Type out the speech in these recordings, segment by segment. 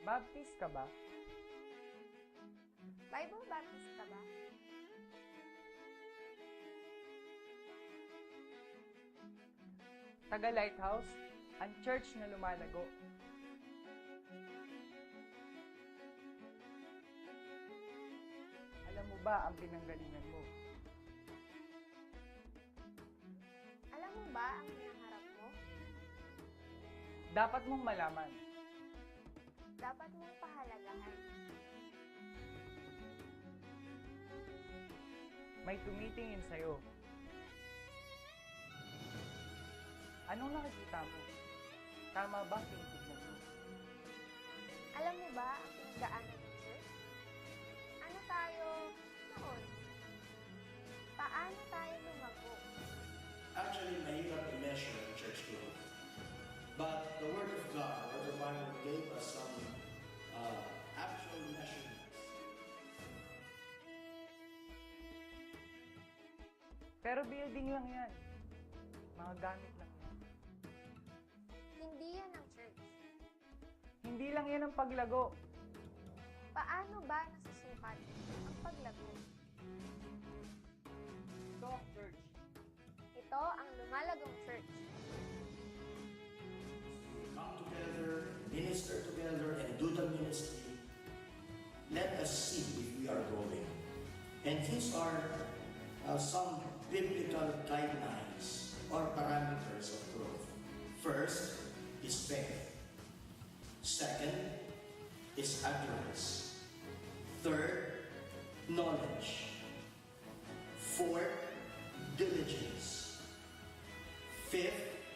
Baptist ka ba? Bible Baptist ka ba? Taga Lighthouse, ang church na lumalago. Alam mo ba ang pinanggalingan mo? Alam mo ba ang hinaharap mo? Dapat mong malaman. Dapat mong pahalagahan. May tumitingin sa'yo. Anong nakikita mo? Tama ba tinitignan mo? Alam mo ba ang pinagdaanan ng church? Ano tayo noon? Paano tayo lumago? Actually, mahirap i-measure ang church growth. But the Word of God, or the Bible, gave us some actual measurements. Pero building lang yan. Mga gamit lang yan. Hindi yan ang church. Hindi lang yan ang paglago. Paano ba nasusukat ang paglago? Ito ang church. Ito ang lumalagong church. Come together, minister together, and do the ministry. Let us see if we are growing. And these are some biblical guidelines or parameters of growth. First is faith. Second is utterance. Third, knowledge. Fourth, diligence. Fifth,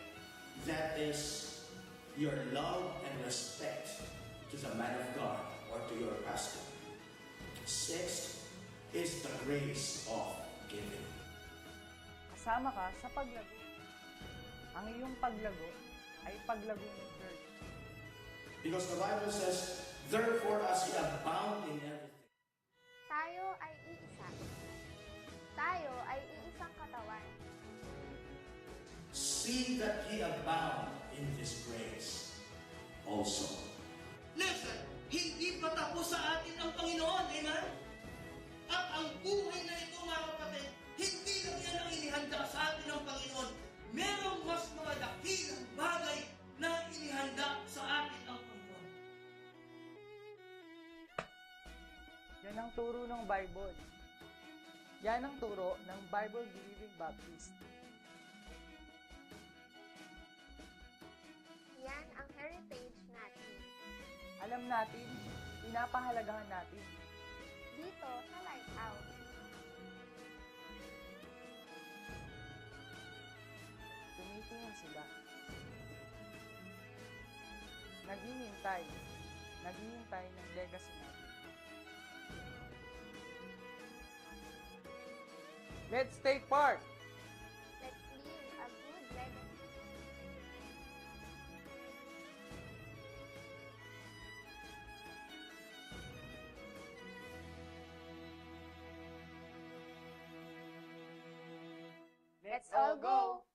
that is your love and respect to the man of God or to your pastor. Sixth is the grace of giving. Kasama ka sa paglago. Ang iyong paglago ay paglago ng church. Because the Bible says, therefore as ye abound in everything. Tayo ay iisa. Tayo ay iisang katawan. See that ye abound in this grace also. Listen, hindi pa tapos sa atin ang Panginoon, amen? At ang buhay na ito, mga kapatid, hindi lang yan ang inihanda sa atin ng Panginoon. Merong mas mga dakilang bagay na inihanda sa atin ang Panginoon. Yan ang turo ng Bible. Yan ang turo ng Bible-believing Baptist. Yan ang heritage natin. Alam natin, pinapahalagahan natin. Dito sa Lighthouse. Tumitingin sila. Naghihintay. Naghihintay ng legacy natin. Let's take part! Let's leave a good legacy. Let's all go!